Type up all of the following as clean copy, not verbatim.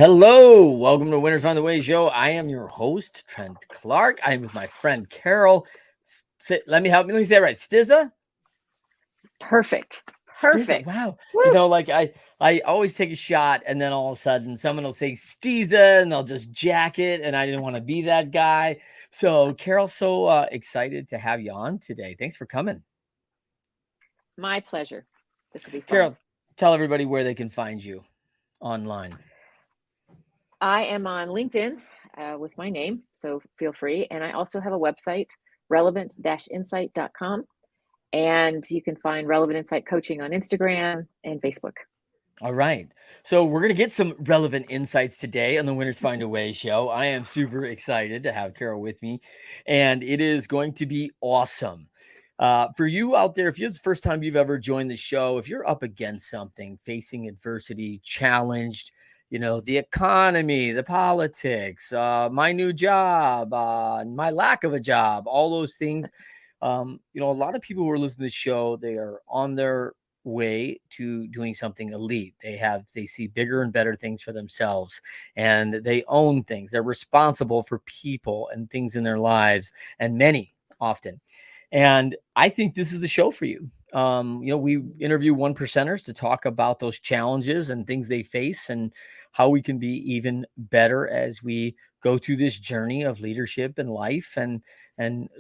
Hello, welcome to Winners Find the Way Show. I am your host, Trent Clark. I'm with my friend Carole. Let me say it right. Stizza? Perfect. Stizza. Perfect. Wow. Woo. I always take a shot and then all of a sudden someone will say Stizza and they'll just jack it. And I didn't want to be that guy. So Carole, so excited to have you on today. Thanks for coming. My pleasure. This will be fun. Carole, tell everybody where they can find you online. I am on LinkedIn with my name, so feel free. And I also have a website, relevant-insight.com. And you can find Relevant Insight Coaching on Instagram and Facebook. All right. So we're going to get some relevant insights today on the Winners Find a Way show. I am super excited to have Carole with me, and it is going to be awesome. For you out there, if it's the first time you've ever joined the show, if you're up against something, facing adversity, challenged, the economy, the politics, my new job, my lack of a job, all those things. A lot of people who are listening to the show, they are on their way to doing something elite. They see bigger and better things for themselves, and they own things. They're responsible for people and things in their lives, and many often. And I think this is the show for you. We interview one percenters to talk about those challenges and things they face and how we can be even better as we go through this journey of leadership and life and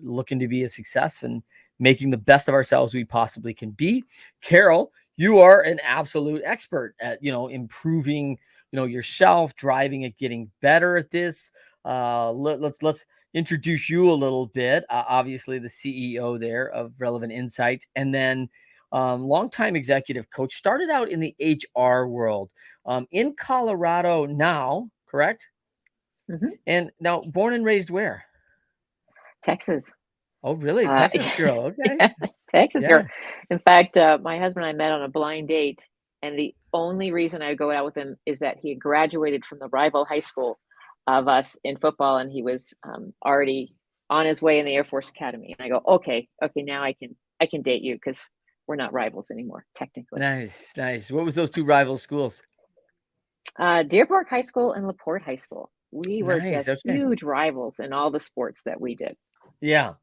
looking to be a success and making the best of ourselves we possibly can be. Carole, you are an absolute expert at, improving, yourself, driving it, getting better at this. Let's introduce you a little bit. Obviously, the CEO there of Relevant Insights, and then longtime executive coach. Started out in the HR world in Colorado now, correct? Mm-hmm. And now born and raised where? Texas. Oh, really? Texas girl. Okay. Yeah, Texas girl. Yeah. In fact, my husband and I met on a blind date, and the only reason I go out with him is that he had graduated from the rival high school of us in football, and he was already on his way in the Air Force Academy. And I go, okay, now I can date you because we're not rivals anymore, technically. Nice, nice. What was those two rival schools? Deer Park High School and LaPorte High School. We were Nice. just Okay. huge rivals in all the sports that we did. Yeah.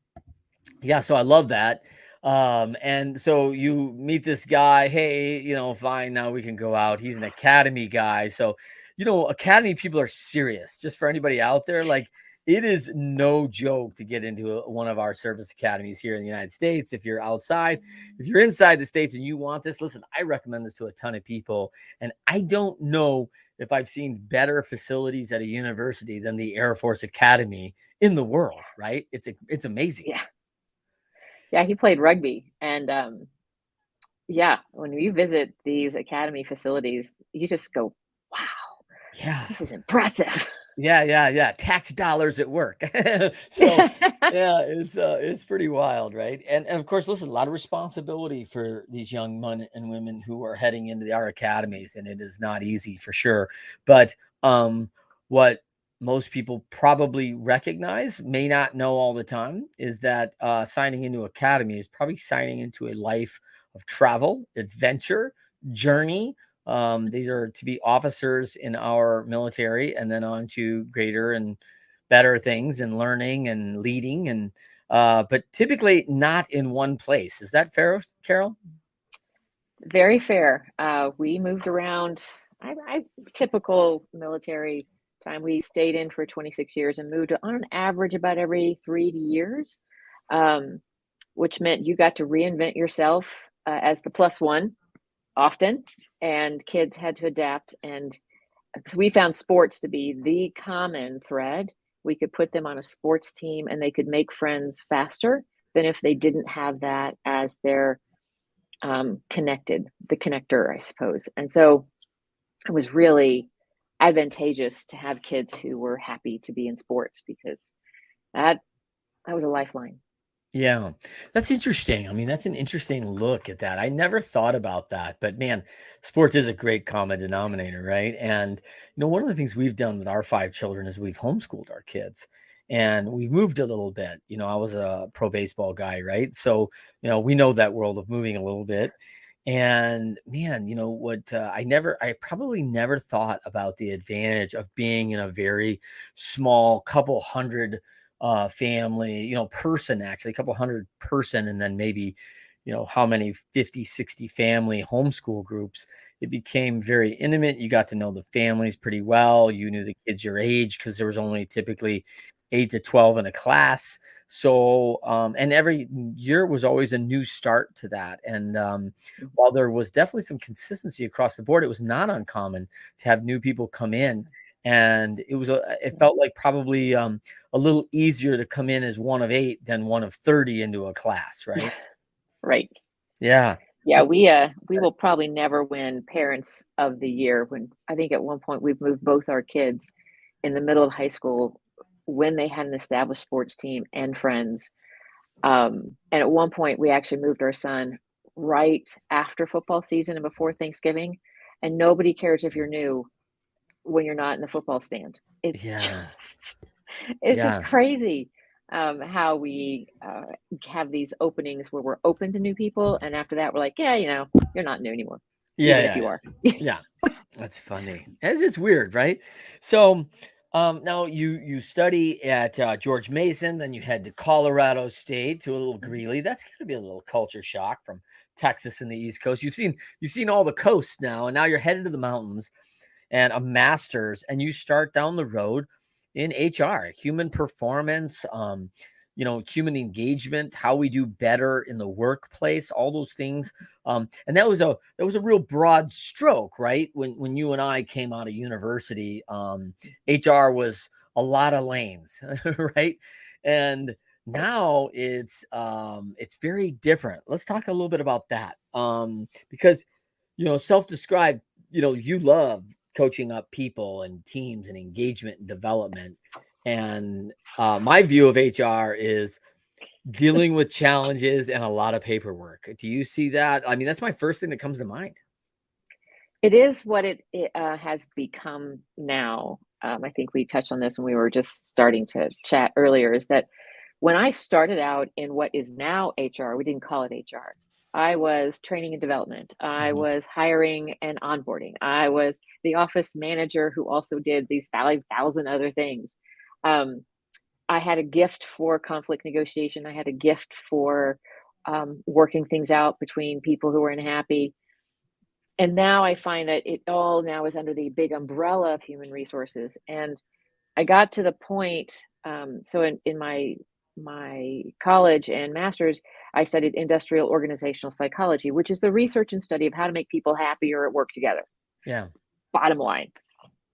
Yeah. So I love that. And so you meet this guy. Hey, fine. Now we can go out. He's an academy guy. So, academy people are serious. Just for anybody out there, like it is no joke to get into one of our service academies here in the United States. If you're outside, if you're inside the States and you want this, listen, I recommend this to a ton of people. And I don't know if I've seen better facilities at a university than the Air Force Academy in the world, right? It's amazing. Yeah, he played rugby, and yeah, when you visit these academy facilities, you just go, wow, Yeah. this is impressive. Yeah. Tax dollars at work. So yeah, it's pretty wild, right? And of course, listen, a lot of responsibility for these young men and women who are heading into our academies, and it is not easy for sure. But what most people probably recognize, may not know all the time, is that signing into academy is probably signing into a life of travel, adventure, journey. These are to be officers in our military and then on to greater and better things and learning and leading and but typically not in one place. Is that fair, Carole? Very fair. We moved around. I typical military time. We stayed in for 26 years and moved on an average about every 3 years, um, which meant you got to reinvent yourself as the plus one often, and kids had to adapt. And we found sports to be the common thread. We could put them on a sports team and they could make friends faster than if they didn't have that as their the connector, I suppose. And so it was really advantageous to have kids who were happy to be in sports because that was a lifeline. Yeah, that's interesting. I mean, that's an interesting look at that. I never thought about that, but man, sports is a great common denominator, right? And one of the things we've done with our five children is we've homeschooled our kids, and we've moved a little bit. I was a pro baseball guy, right? So we know that world of moving a little bit, And man, what I probably never thought about the advantage of being in a very small couple hundred family, person, actually a couple hundred person, and then maybe, how many 50, 60 family homeschool groups. It became very intimate. You got to know the families pretty well. You knew the kids your age because there was only typically 8 to 12 in a class. So, and every year was always a new start to that. And while there was definitely some consistency across the board, it was not uncommon to have new people come in. And it felt like probably a little easier to come in as one of 8 than one of 30 into a class, right? Right. Yeah. Yeah, we will probably never win Parents of the Year. When I think at one point we've moved both our kids in the middle of high school when they had an established sports team and friends. And at one point we actually moved our son right after football season and before Thanksgiving. And nobody cares if you're new when you're not in the football stand. Yeah. It's just Yeah. crazy how we have these openings where we're open to new people, and after that we're like, yeah, you're not new anymore, Yeah. even if Yeah. you Yeah. are. Yeah. That's funny. It's weird, right? So, now you study at George Mason, then you head to Colorado State to a little Greeley. That's going to be a little culture shock from Texas and the East Coast. You've seen all the coasts now, and now you're headed to the mountains and a master's, and you start down the road in HR, human performance, human engagement, how we do better in the workplace, all those things. And that was a real broad stroke, right? When you and I came out of university, HR was a lot of lanes, right? And now it's very different. Let's talk a little bit about that. Because self-described, you love coaching up people and teams and engagement and development. And my view of HR is dealing with challenges and a lot of paperwork. Do you see that? I mean, that's my first thing that comes to mind. It is what it has become now. I think we touched on this when we were just starting to chat earlier, is that when I started out in what is now HR, we didn't call it HR. I was training and development. I Mhm. was hiring and onboarding. I was the office manager who also did these 5,000 other things. Um, I had a gift for conflict negotiation. I had a gift for working things out between people who were unhappy. And now I find that it all now is under the big umbrella of human resources. And I got to the point, so in my college and master's, I studied industrial organizational psychology, which is the research and study of how to make people happier at work together. Yeah. Bottom line.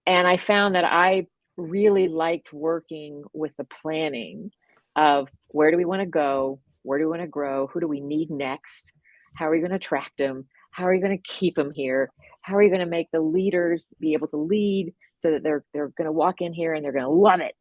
And I found that I really liked working with the planning of where do we want to go? Where do we want to grow? Who do we need next? How are we going to attract them? How are you going to keep them here? How are you going to make the leaders be able to lead so that they're going to walk in here and they're going to love it?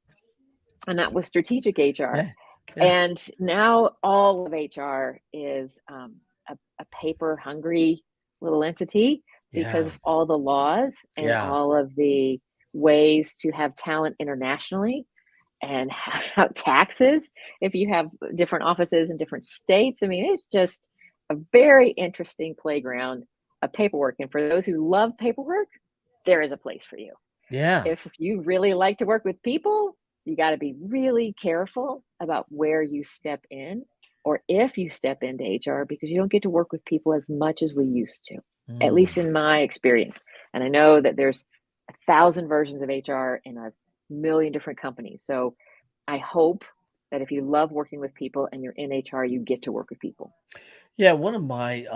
And that was strategic HR. Yeah. Yeah. And now all of HR is a paper hungry little entity because Yeah. of all the laws and Yeah. all of the ways to have talent internationally and how taxes if you have different offices in different states. I mean, it's just a very interesting playground of paperwork. And for those who love paperwork, there is a place for you. Yeah. If you really like to work with people, you got to be really careful about where you step in or if you step into HR because you don't get to work with people as much as we used to, at least Mm. in my experience. And I know that there's 1,000 versions of HR in a million different companies. So I hope that if you love working with people and you're in HR, you get to work with people. Yeah, one of my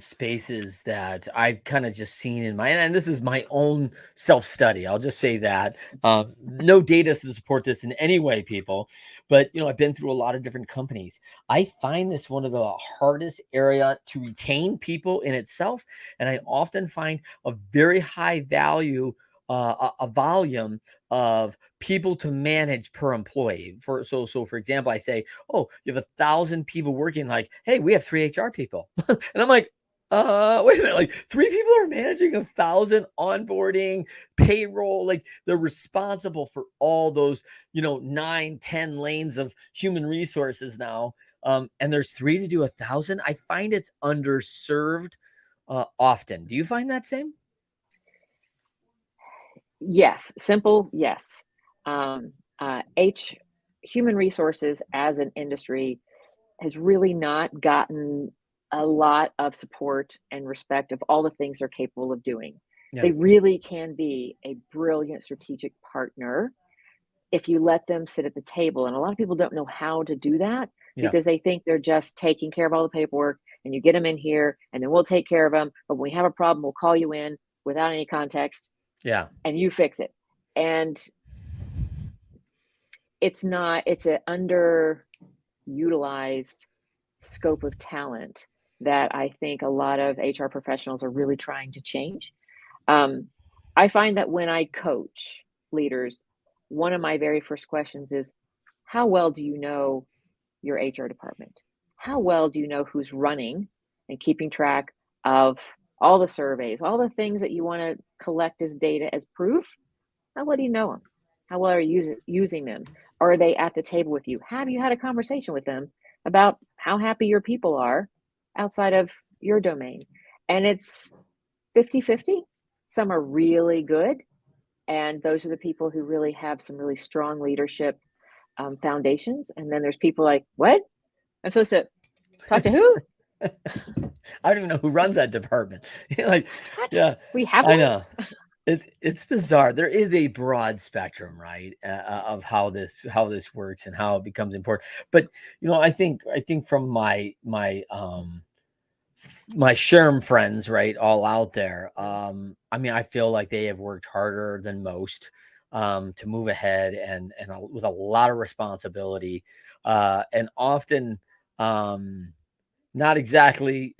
spaces that I've kind of just seen in my, and this is my own self-study. I'll just say that. No data to support this in any way, people. But I've been through a lot of different companies. I find this one of the hardest area to retain people in itself. And I often find a very high value, a volume of people to manage per employee. So for example, I say, oh, you have 1,000 people working, like, hey, we have 3 HR people. And I'm like, wait a minute, like 3 people are managing 1,000 onboarding, payroll, like they're responsible for all those, 9, 10 lanes of human resources now. And there's 3 to do 1,000. I find it's underserved often. Do you find that same? Yes, simple, yes. Um, Human resources as an industry has really not gotten a lot of support and respect of all the things they're capable of doing. Yeah. They really can be a brilliant strategic partner if you let them sit at the table. And a lot of people don't know how to do that Yeah. because they think they're just taking care of all the paperwork and you get them in here and then we'll take care of them. But when we have a problem, we'll call you in without any context Yeah. and you fix it. And it's an underutilized scope of talent that I think a lot of HR professionals are really trying to change. I find that when I coach leaders, one of my very first questions is, how well do you know your HR department? How well do you know who's running and keeping track of all the surveys, all the things that you want to collect as data as proof? How well do you know them? How well are you using them? Are they at the table with you? Have you had a conversation with them about how happy your people are outside of your domain? And it's 50-50. Some are really good. And those are the people who really have some really strong leadership foundations. And then there's people like, what? I'm supposed to talk to who? I don't even know who runs that department. Like, What? yeah, We have I one? know. It's bizarre. There is a broad spectrum, right, of how this works and how it becomes important. But I think from my SHRM friends, right, all out there. I mean, I feel like they have worked harder than most to move ahead and with a lot of responsibility, and often not exactly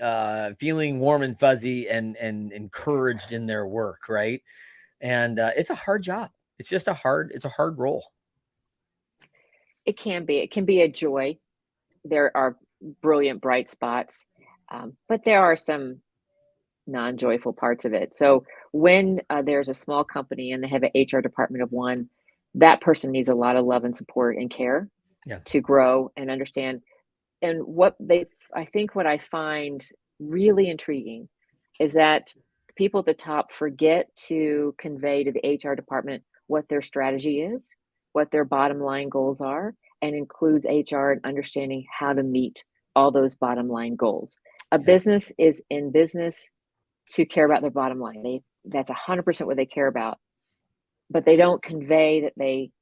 feeling warm and fuzzy and encouraged in their work, right? And it's a hard job. It's a hard role. It can be. It can be a joy. There are brilliant bright spots, but there are some non-joyful parts of it. So when there's a small company and they have an HR department of one, that person needs a lot of love and support and care Yeah. to grow and understand. And I think what I find really intriguing is that people at the top forget to convey to the HR department what their strategy is, what their bottom line goals are, and includes HR in understanding how to meet all those bottom line goals. A Yeah. business is in business to care about their bottom line. That's 100% what they care about, but they don't convey that they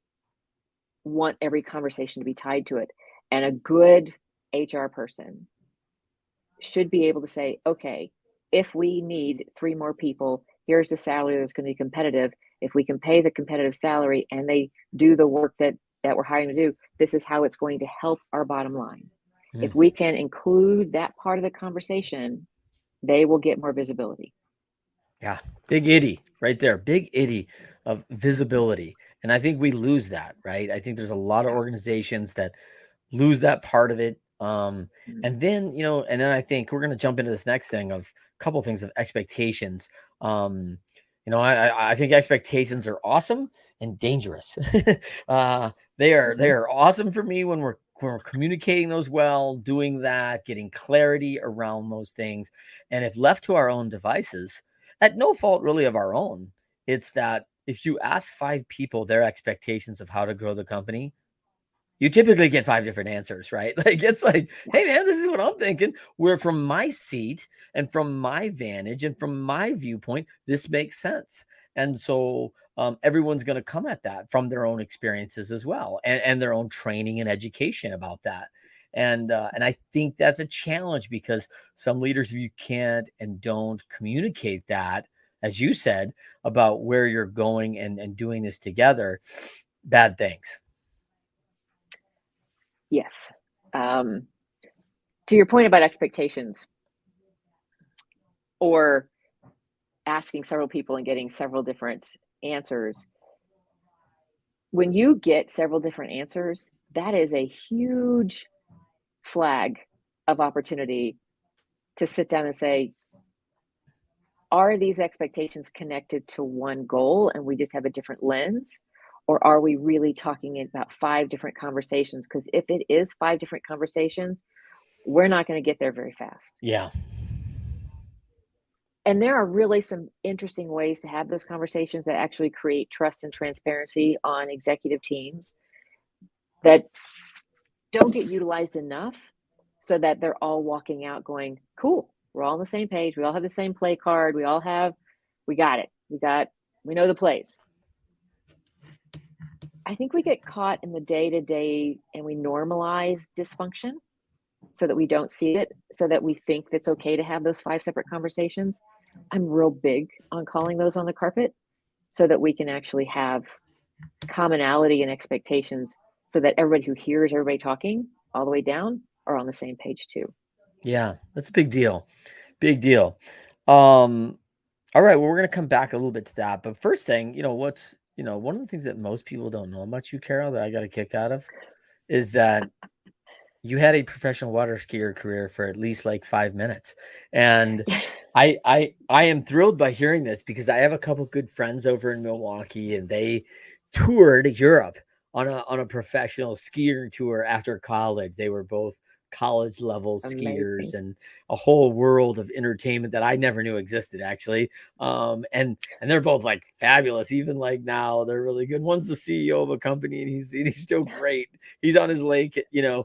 want every conversation to be tied to it. And a good HR person should be able to say, okay, if we need 3 more people, here's the salary that's going to be competitive. If we can pay the competitive salary and they do the work that we're hiring to do, this is how it's going to help our bottom line. Mm. If we can include that part of the conversation, they will get more visibility. Yeah, big itty right there, big itty of visibility. And I think we lose that, right? I think there's a lot of organizations that lose that part of it. And then, and then I think we're going to jump into this next thing of a couple of things of expectations. Um, I think expectations are awesome and dangerous. They are awesome for me when we're communicating those well, doing that, getting clarity around those things. And if left to our own devices, at no fault really of our own, it's that if you ask 5 people their expectations of how to grow the company, you typically get 5 different answers, right? Like it's like, Yeah. hey man, this is what I'm thinking. Where from my seat and from my vantage and from my viewpoint, this makes sense. And so everyone's going to come at that from their own experiences as well, and their own training and education about that. And I think that's a challenge because some leaders, if you can't and don't communicate that, as you said, about where you're going and doing this together, bad things. Yes. Um, to your point about expectations or asking several people and getting several different answers, when you get several different answers, that is a huge flag of opportunity to sit down and say, are these expectations connected to one goal and we just have a different lens? Or are we really talking about 5 different conversations? Because if it is 5 different conversations, we're not going to get there very fast. Yeah. And there are really some interesting ways to have those conversations that actually create trust and transparency on executive teams that don't get utilized enough, so that they're all walking out going, cool, we're all on the same page. We all have the same play card. We got it. We know the plays. I think we get caught in the day-to-day and we normalize dysfunction so that we don't see it, so that we think it's okay to have those 5 separate conversations. I'm real big on calling those on the carpet so that we can actually have commonality and expectations, so that everybody who hears everybody talking all the way down are on the same page too. Yeah, that's a big deal. Big deal. All right, well, we're going to come back a little bit to that. But first thing, one of the things that most people don't know about you, Carole, that I got a kick out of is that you had a professional water skier career for at least like 5 minutes. And I am thrilled by hearing this, because I have a couple good friends over in Milwaukee, and they toured Europe on a professional skiing tour after college. They were both college level skiers, Amazing. and a whole world of entertainment that I never knew existed, actually. And they're both like fabulous. Even like now, they're really good. One's the CEO of a company, and he's still great. He's on his lake at, the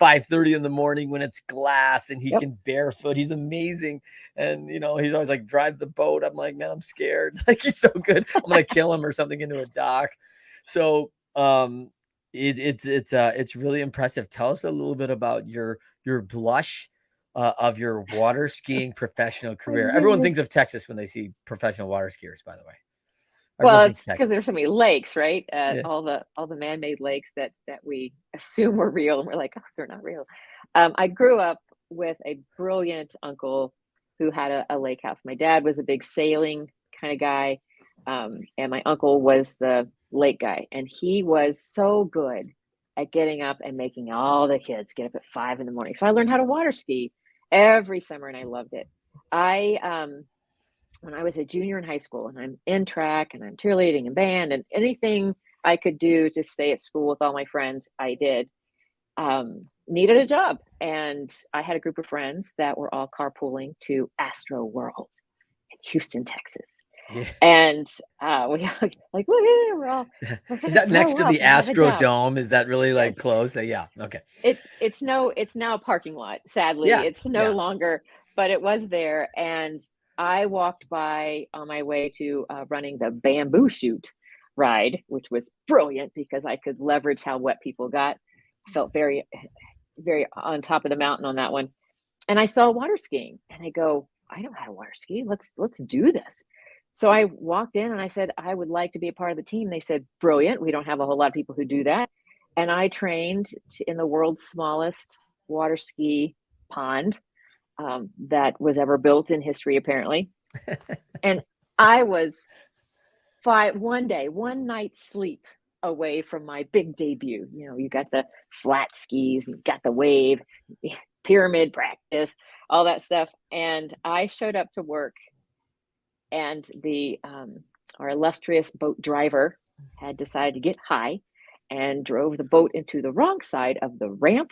5:30 in the morning when it's glass, and he Yep. can barefoot. He's amazing. And, he's always like, drive the boat. I'm like, man, I'm scared. Like, he's so good. I'm going to kill him or something into a dock. So, it's really impressive. Tell us a little bit about your blush of your water skiing professional career. Everyone thinks of Texas when they see professional water skiers, by the way. Well, Everyone it's thinks because Texas. there's so many lakes, right? Yeah. All the man-made lakes that we assume are real, and we're like, oh, they're not real. I grew up with a brilliant uncle who had a lake house. My dad was a big sailing kind of guy, and my uncle was the lake guy, and he was so good at getting up and making all the kids get up at 5 in the morning. So I learned how to water ski every summer, and I loved it. When I was a junior in high school, and I'm in track and I'm cheerleading and band and anything I could do to stay at school with all my friends, I did. Needed a job, and I had a group of friends that were all carpooling to Astro World in Houston, Texas. Yeah. And we like, woohoo, we're Is gonna that next grow to up the and have a job. Astrodome? Is that really like Yes. close? Yeah. Okay. It's now a parking lot. Sadly, Yeah. it's no longer, but it was there. And I walked by on my way to running the bamboo shoot ride, which was brilliant because I could leverage how wet people got. Felt very, very on top of the mountain on that one. And I saw water skiing, and I go, I know how to water ski. Let's do this. So I walked in and I said, I would like to be a part of the team. They said, brilliant. We don't have a whole lot of people who do that. And I trained in the world's smallest water ski pond that was ever built in history, apparently. And I was one night's sleep away from my big debut. You got the flat skis, you got the wave, pyramid practice, all that stuff. And I showed up to work, and our illustrious boat driver had decided to get high and drove the boat into the wrong side of the ramp.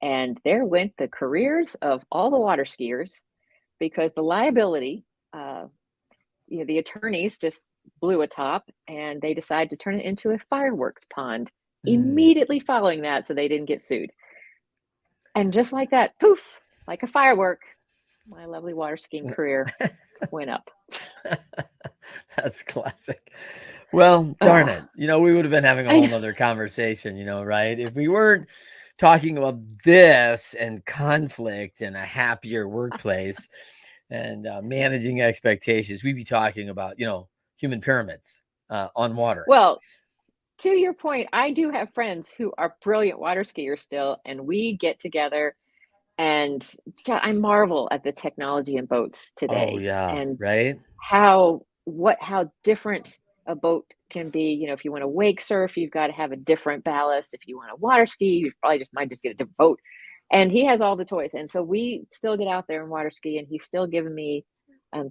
And there went the careers of all the water skiers, because the liability, the attorneys just blew a top, and they decided to turn it into a fireworks pond immediately following that, so they didn't get sued. And just like that, poof, like a firework, my lovely water skiing career went up. That's classic. Well, darn it. We would have been having a whole nother conversation, right? If we weren't talking about this and conflict and a happier workplace and managing expectations, we'd be talking about, human pyramids on water. Well, to your point, I do have friends who are brilliant water skiers still, and we get together, and I marvel at the technology in boats today. Oh, yeah. And right. How different a boat can be. If you want to wake surf, you've got to have a different ballast. If you want to water ski, you probably might just get a different boat. And he has all the toys. And so we still get out there and water ski, and he's still giving me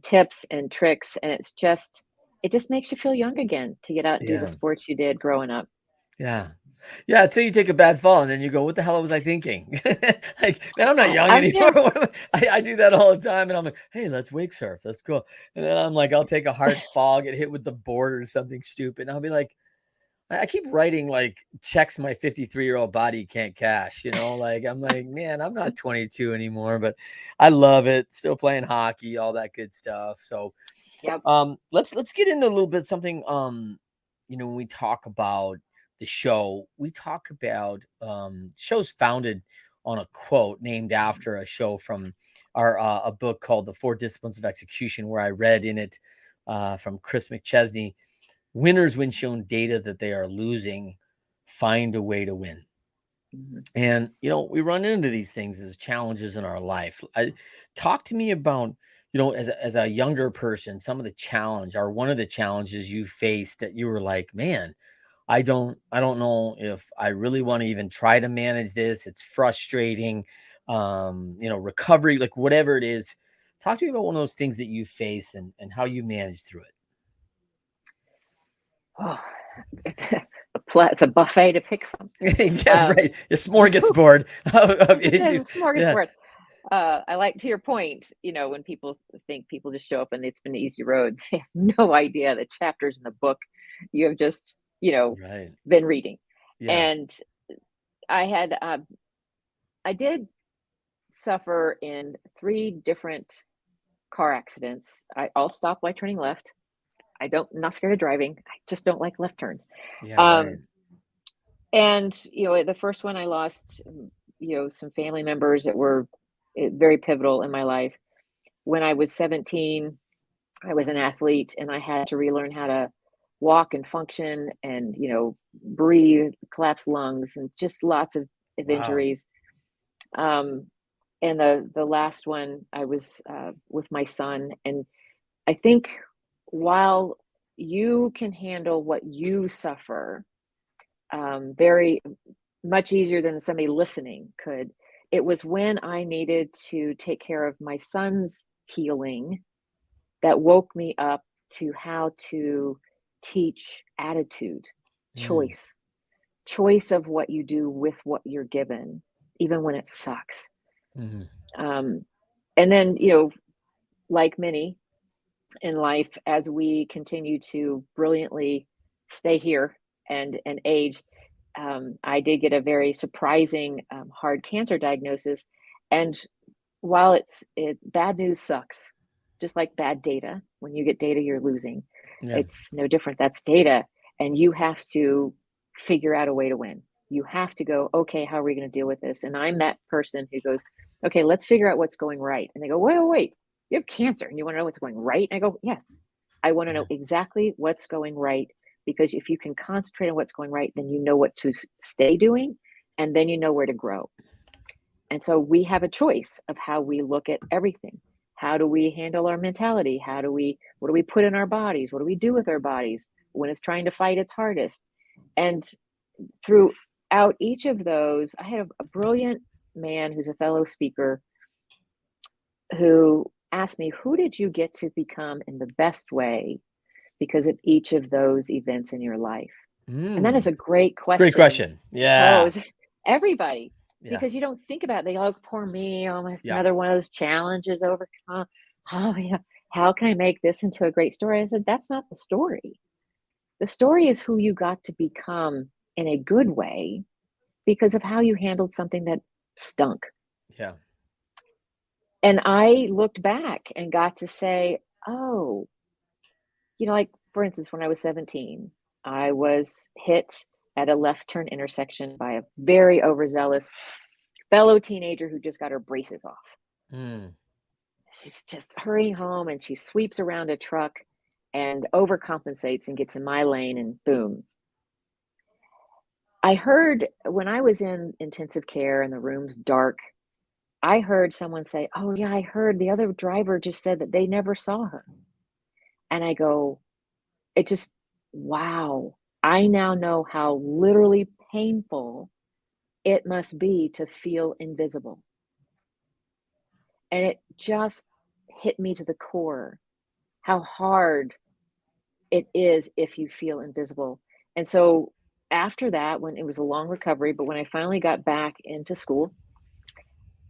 tips and tricks. And it just makes you feel young again to get out and do the sports you did growing up. Yeah. Yeah, until you take a bad fall and then you go, "What the hell was I thinking?" Like, man, I'm not young anymore. Yeah. I do that all the time, and I'm like, "Hey, let's wake surf. Let's go." And then I'm like, I'll take a hard fall, get hit with the board or something stupid, and I'll be like, I keep writing like checks my 53-year-old body can't cash, like I'm like, man, I'm not 22 anymore, but I love it. Still playing hockey, all that good stuff. So Yep. let's get into a little bit something. When we talk about the show, we talk about shows founded on a quote named after a show from our a book called The Four Disciplines of Execution, where I read in it from Chris McChesney. Winners, when shown data that they are losing, find a way to win. Mhm. And we run into these things as challenges in our life. Talk to me about, as a younger person, some of the challenge or one of the challenges you faced that you were like, man, I don't know if I really want to even try to manage this. It's frustrating. Recovery, like whatever it is. Talk to me about one of those things that you face and how you manage through Oh, it's a buffet to pick from. it. Yeah, right. A Whew, smorgasbord of there's issues. a Yeah. smorgasbord. I like to your point, when people think people just show up and it's been an easy road, they have no idea the chapters in the book you have just, Right. been reading. Yeah. And I had, I did suffer in three different car accidents. I all stopped by turning left. Not scared of driving. I just don't like left turns. Yeah. Right. Um, and the first one I lost, some family members that were very pivotal in my life. When I was 17, I was an athlete and I had to relearn how to walk and function and, breathe, collapsed lungs, and just lots of Wow. injuries. Um, and the last one, I was with my son. And I think while you can handle what you suffer very much easier than somebody listening could, it was when I needed to take care of my son's healing that woke me up to how to teach attitude, Mm, choice of what you do with what you're given, even when it sucks. mhm. Um, and then, like many in life, as we continue to brilliantly stay here and age, I did get a very surprising hard cancer diagnosis. And while bad news sucks, just like bad data. When you get data, you're losing. Yeah. It's no different. That's data, and you have to figure out a way to win. You have to go, okay, how are we going to deal with this? And I'm that person who goes, okay, let's figure out what's going right. And they go, wait, wait, wait, you have cancer, and you want to know what's going right? And I go, yes, I want to Yeah. know exactly what's going right, because if you can concentrate on what's going right, then you know what to stay doing, and then you know where to grow. And so we have a choice of how we look at everything. How do we handle our mentality? What do we put in our bodies? What do we do with our bodies when it's trying to fight its hardest? And throughout each of those, I had a brilliant man who's a fellow speaker who asked me, who did you get to become in the best way because of each of those events in your life? And that is Mm. a great Great question question. to Yeah. pose everybody, Yeah. because you don't think about it. They go, oh, poor me, almost Yeah. another one of those challenges overcome. Oh, how can I make this into a great story? I said, that's not the story. The story is who you got to become in a good way because of how you handled something that stunk. Yeah. And I looked back and got to say, oh, like for instance, when I was 17, I was hit at a left turn intersection by a very overzealous fellow teenager who just got her braces off. Mm. She's just hurrying home and she sweeps around a truck and overcompensates and gets in my lane, and boom. I heard when I was in intensive care and the room's dark, I heard someone say, oh, yeah, I heard the other driver just said that they never saw her. And I go, it just, wow. I now know how literally painful it must be to feel invisible. And it just hit me to the core how hard it is if you feel invisible. And so after that, when it was a long recovery, but when I finally got back into school,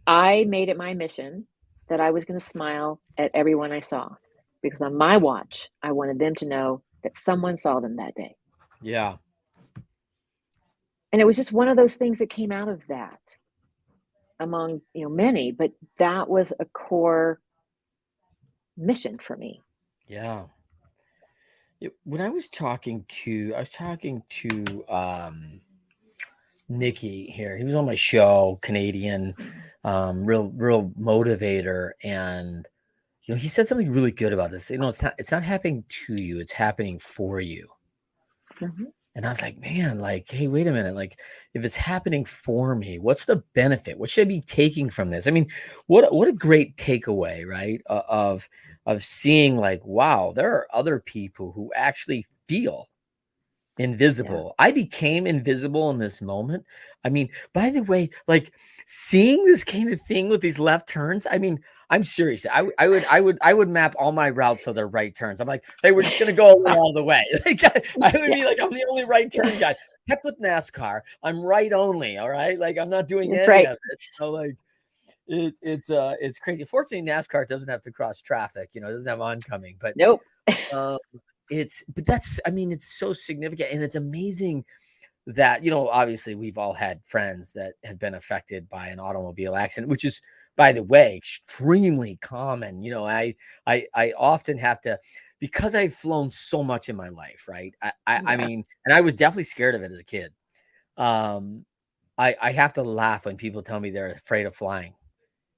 I made it my mission that I was going to smile at everyone I saw, because on my watch, I wanted them to know that someone saw them that day. Yeah. And it was just one of those things that came out of that, among many, but that was a core mission for me. Yeah. When I was talking to, Nikki here. He was on my show, Canadian, real motivator, and he said something really good about this. It's not happening to you; it's happening for you. Mhm. And I was like, man, like, hey, wait a minute. Like, if it's happening for me, what's the benefit? What should I be taking from this? I mean, what a great takeaway, right? Of seeing like, wow, there are other people who actually feel Yeah, invisible. I became invisible in this moment. I mean, by the way, like seeing this kind of thing with these left turns, I mean, I'm serious. I would map all my routes so they're right turns. I'm like, hey, we're just gonna go all the way. Like I would yeah, be like, I'm the only right turn guy. Heck with NASCAR. I'm right only. All right. Like I'm not doing that's any right. of it. Like it's crazy. Fortunately, NASCAR doesn't have to cross traffic, it doesn't have oncoming, but Nope. um but that's, I mean, it's so significant, and it's amazing that, obviously we've all had friends that have been affected by an automobile accident, which is, by the way, extremely common. I often have to, because I've flown so much in my life, right? I Yeah, mean, and I was definitely scared of it as a kid. Um, I have to laugh when people tell me they're afraid of flying.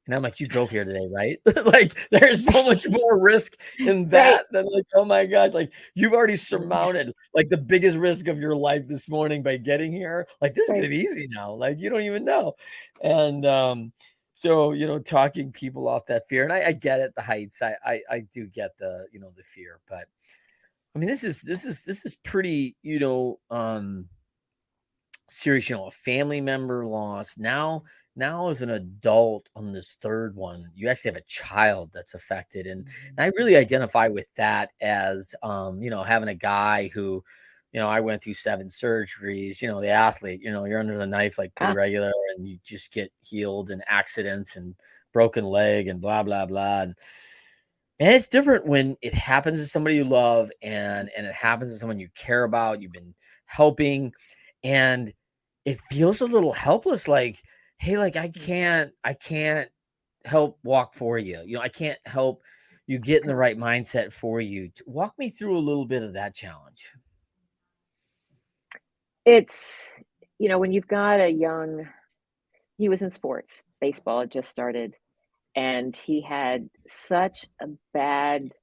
And I'm like, you drove here today, right? Like, there's so much more risk in right. that than like, oh my gosh, like you've already surmounted like the biggest risk of your life this morning by getting here. Like, this is gonna Right. be easy now. Like, you don't even know. And so talking people off that fear, and I get it, the heights. I do get the fear, but I mean, this is pretty, serious, a family member lost. Now as an adult on this third one, you actually have a child that's affected. And I really identify with that as having a guy who, I went through 7 surgeries, the athlete, you're under the knife like pretty Ah, regular, and you just get healed, and accidents and broken leg and blah blah blah. And it's different when it happens to somebody you love, and it happens to someone you care about, you've been helping, and it feels a little helpless, like, hey, like I can't help walk for you. I can't help you get in the right mindset for you. Walk me through a little bit of that challenge. it's when you've got a young he was in sports. Baseball had just started, and he had such a bad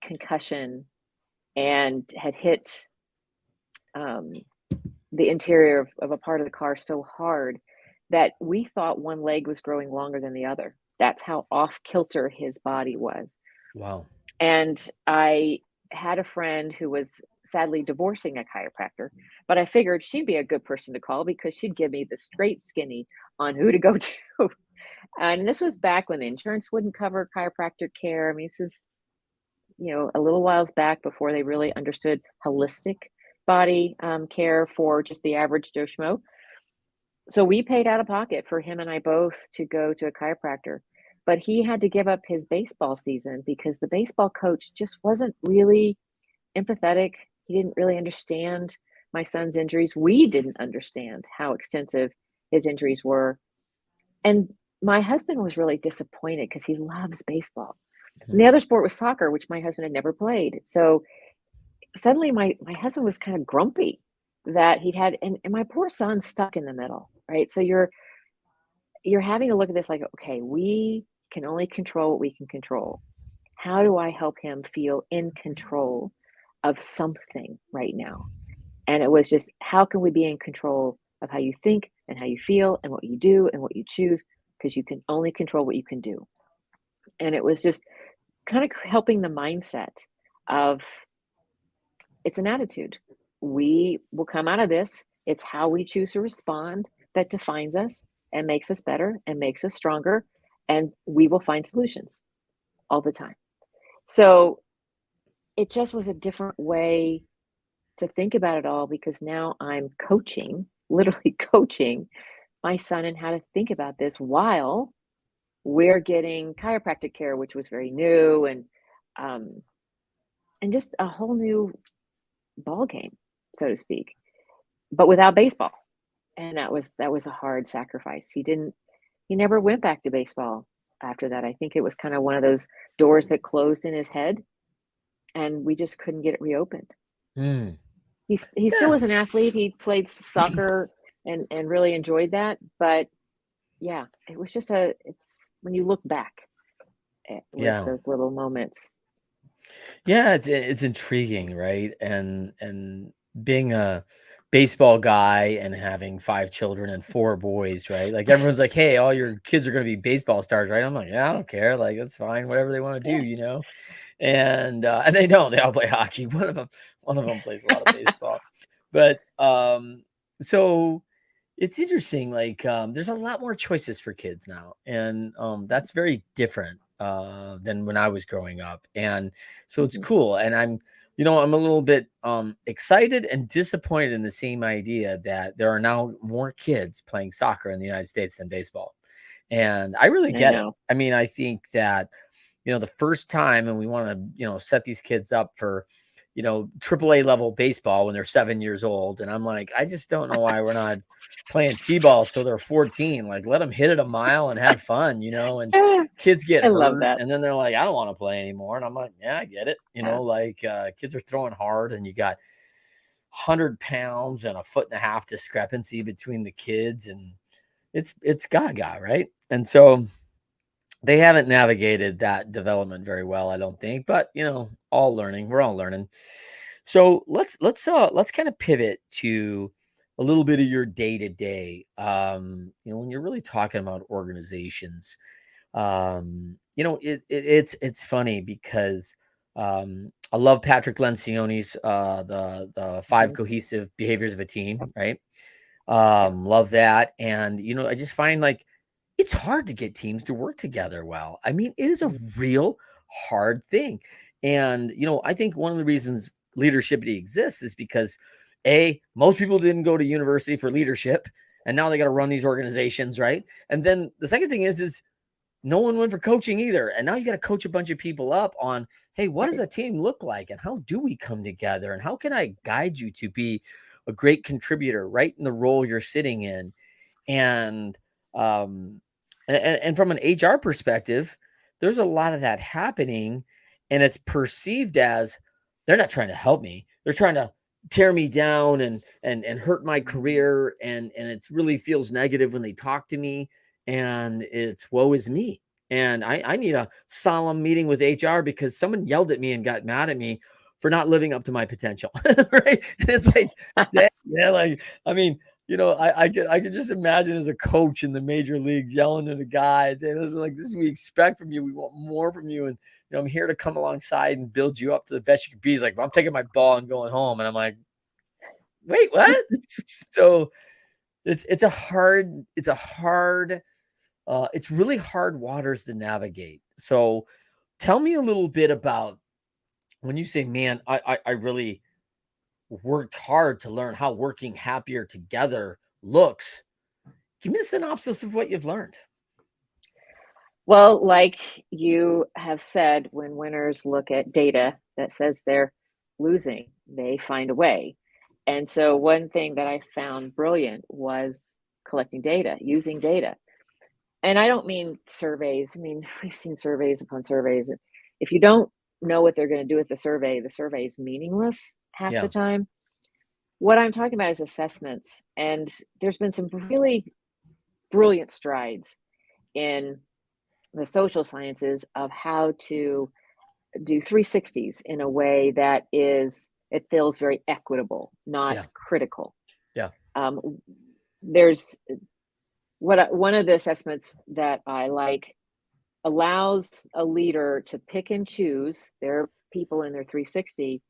concussion and had hit um, the interior of a part of the car so hard that we thought one leg was growing longer than the other. That's how off kilter his body was. Wow. And I had a friend who was sadly divorcing a chiropractor, but I figured she'd be a good person to call because she'd give me the straight skinny on who to go to. And this was back when the insurance wouldn't cover chiropractic care. I mean, this is, a little whiles back before they really understood holistic body care for just the average Joe Schmo. So we paid out of pocket for him and I both to go to a chiropractor, but he had to give up his baseball season because the baseball coach just wasn't really empathetic. He didn't really understand my son's injuries. We didn't understand how extensive his injuries were. And my husband was really disappointed because he loves baseball. And the Mhm. other sport was soccer, which my husband had never played. So suddenly my husband was kind of grumpy that he'd had and my poor son's stuck in the middle, right? So you're having to look at this like, okay, we can only control what we can control. How do I help him feel in control of something right now? And it was just, how can we be in control of how you think and how you feel and what you do and what you choose? Because you can only control what you can do. And it was just kind of helping the mindset of it's an attitude. We will come out of this. It's how we choose to respond that defines us and makes us better and makes us stronger. And we will find solutions all the time. So it just was a different way to think about it all because now I'm coaching, literally coaching my son in how to think about this while we're getting chiropractic care, which was very new um, and just a whole new ball game, so to speak, but without baseball. And that was a hard sacrifice. He never went back to baseball after that. I think it was kind of one of those doors that closed in his head, and we just couldn't get it reopened. Mm. He still Yeah. was an athlete. He played soccer and really enjoyed that. But yeah, it was just it's when you look back, it was Yeah. those little moments. Yeah, it's intriguing, right? And being a baseball guy and having 5 children and 4 boys, right? Like everyone's like, "Hey, all your kids are going to be baseball stars, right?" I'm like, "Yeah, I don't care. Like that's fine. Whatever they want to do, Yeah. you know?" And they don't. They all play hockey. One of them plays a lot of baseball. But so it's interesting, like, there's a lot more choices for kids now, and, that's very different, than when I was growing up, and so it's Mhm. cool, and I'm a little bit, excited and disappointed in the same idea that there are now more kids playing soccer in the United States than baseball, and I really I get it. know. I mean, I think that, the first time and we wanna, set these kids up for, AAA level baseball when they're 7 years old, and I'm like, I just don't know why we're not playing T-ball till they're 14. Like, let them hit it a mile and have fun, and kids get I love hurt, that. and then they're like, "I don't wanna play anymore," and I'm like, "Yeah, I get it." Yeah. Like, kids are throwing hard, and you got 100 pounds and a foot and a half discrepancy between the kids, and it's gaga, right? And so they haven't navigated that development very well, I don't think, but, all learning. We're all learning. So let's kind of pivot to a little bit of your day to day. When you're really talking about organizations, it's funny because I love Patrick Lencioni's the five Mhm. cohesive behaviors of a team, right? Yep. Love that. And I just find like it's hard to get teams to work together well. I mean, it is a Mhm. real hard thing. And I think one of the reasons leadership exists is because most people didn't go to university for leadership and now they got to run these organizations, right? And then the second thing is no one went for coaching either. And now you got to coach a bunch of people up on, hey, what does Right. a team look like? And how do we come together? And how can I guide you to be a great contributor right in the role you're sitting in? And um and from an HR perspective, there's a lot of that happening, and it's perceived as they're not trying to help me. They're trying to tear me down and hurt my Mhm. career, and it really feels negative when they talk to me, and it's woe is me. And I need a solemn meeting with HR because someone yelled at me and got mad at me for not living up to my potential. Right. And it's like, yeah, like, I mean, I could just imagine as a coach in the major leagues yelling at the guys, "Hey, this is what we expect from you. We want more from you, and I'm here to come alongside and build you up to the best you can be." He's like, "Well, I'm taking my ball and going home," and I'm like, "Wait, what?" So it's really hard waters to navigate. So tell me a little bit about when you say, "Man, I really worked hard to learn how working happier together looks." Give me a synopsis of what you've learned. Well, like you have said, when winners look at data that says they're losing, they find a way. And so, one thing that I found brilliant was collecting data, using data. And I don't mean surveys. I mean, we've seen surveys upon surveys. If you don't know what they're going to do with the survey is meaningless half the Yeah, time. What I'm talking about is assessments. And there's been some really brilliant strides in the social sciences of how to do 360s in a way that it feels very equitable, not yeah, critical. yeah, Um, there's one of the assessments that I like allows a leader to pick and choose their people in their 360,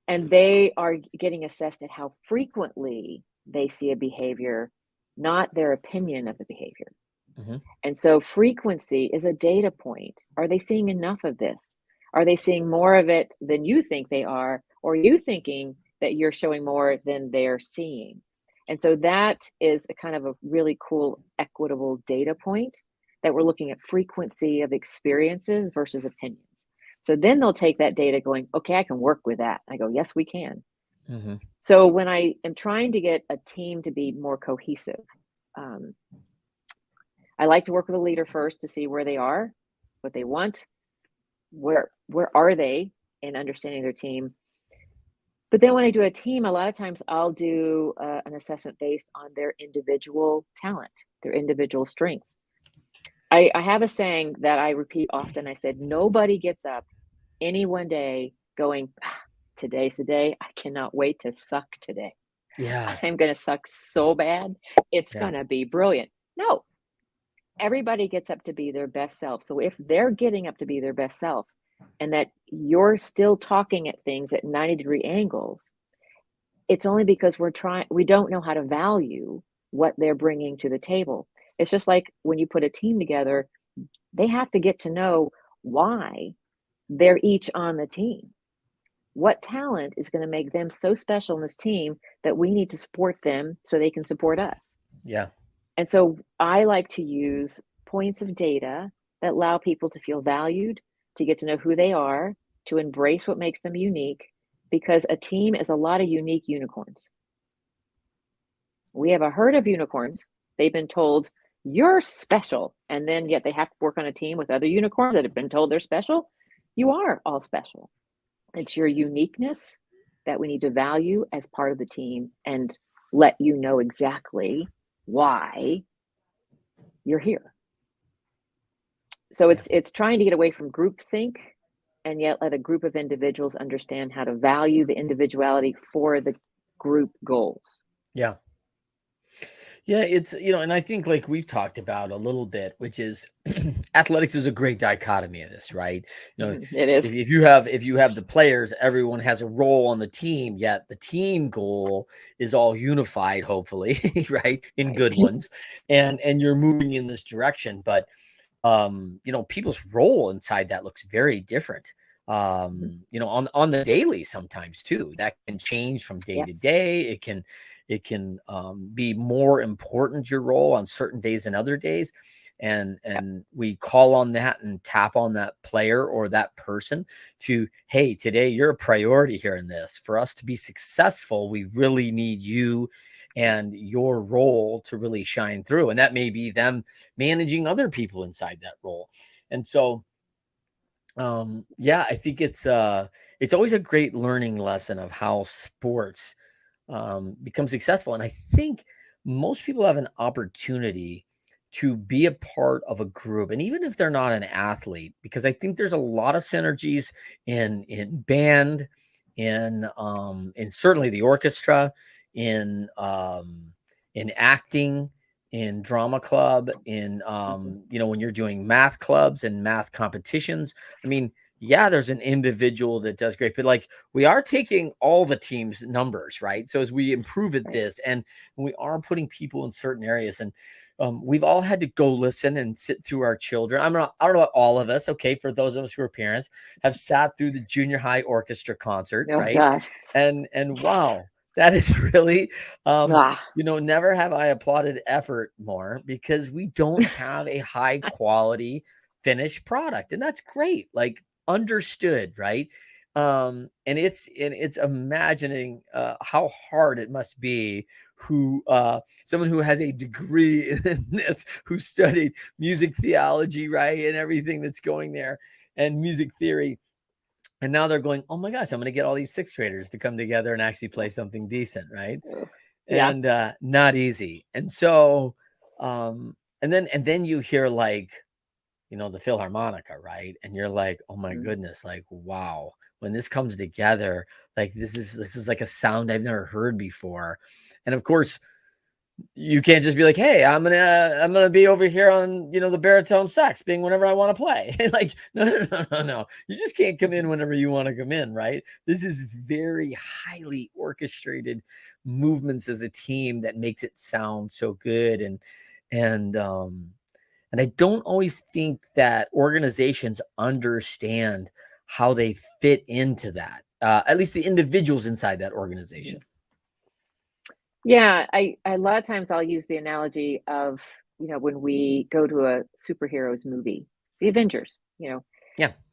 and they are getting assessed at how frequently they see a behavior, not their opinion of the behavior. mhm, And so frequency is a data point. Are they seeing enough of this? Are they seeing more of it than you think they are? Or are you thinking that you're showing more than they're seeing. And so that is a kind of a really cool equitable data point that we're looking at frequency of experiences versus opinions. So then they'll take that data going, okay, I can work with that. I go, yes, we can. Mm-hmm. So when I am trying to get a team to be more cohesive, I like to work with a leader first to see where they are, what they want, where are they in understanding their team. But then when I do a team, a lot of times I'll do an assessment based on their individual talent, their individual strengths. I have a saying that I repeat often. I said, nobody gets up any one day going, today's the day. I cannot wait to suck today. Yeah. I'm going to suck so bad. It's Yeah. going to be brilliant. No, everybody gets up to be their best self. So if they're getting up to be their best self and that you're still talking at things at 90-degree angles, it's only because we don't know how to value what they're bringing to the table. It's just like when you put a team together, they have to get to know why they're each on the team. What talent is going to make them so special in this team that we need to support them so they can support us? Yeah. And so I like to use points of data that allow people to feel valued, to get to know who they are, to embrace what makes them unique, because a team is a lot of unique unicorns. We have a herd of unicorns. They've been told, you're special. And then yet they have to work on a team with other unicorns that have been told they're special. You are all special. It's your uniqueness that we need to value as part of the team and let you know exactly why you're here. So it's trying to get away from groupthink and yet let a group of individuals understand how to value the individuality for the group goals. Yeah. Yeah, it's, and I think like we've talked about a little bit, which is athletics is a great dichotomy of this, right? It is. If you have the players, everyone has a role on the team, yet the team goal is all unified, hopefully, right? In good ones. And you're moving in this direction. But people's role inside that looks very different. On the daily sometimes too. That can change from day to day. It can be more important, your role, on certain days than other days. And we call on that and tap on that player or that person to, hey, today you're a priority here in this. For us to be successful, we really need you and your role to really shine through. And that may be them managing other people inside that role. And so I think it's always a great learning lesson of how sports become successful. And I think most people have an opportunity to be a part of a group, and even if they're not an athlete, because I think there's a lot of synergies in band, in certainly the orchestra, in acting, in drama club, in when you're doing math clubs and math competitions. I mean, yeah, there's an individual that does great, but like we are taking all the team's numbers, right? So as we improve at this, and we are putting people in certain areas, and we've all had to go listen and sit through our children. I don't know about all of us. Okay, for those of us who are parents, have sat through the junior high orchestra concert, Oh right? God. And Yes. wow, that is really Ah. never have I applauded effort more, because we don't have a high quality finished product, and that's great. Like, understood, right? And it's imagining how hard it must be, someone who has a degree in this, who studied music theology, right, and everything that's going there, and music theory. And now they're going, oh my gosh, I'm going to get all these sixth graders to come together and actually play something decent, right? Yeah. And not easy. And so and then you hear, like, the Philharmonica, right? And you're like, oh my goodness, like, wow, when this comes together, like this is like a sound I've never heard before. And of course, you can't just be like, hey, I'm gonna be over here on the baritone sax being whenever I want to play. Like, no. You just can't come in whenever you want to come in, right? This is very highly orchestrated movements as a team that makes it sound so good. And I don't always think that organizations understand how they fit into that. at least the individuals inside that organization? Yeah, a lot of times I'll use the analogy of, when we go to a superheroes movie, the Avengers, Yeah.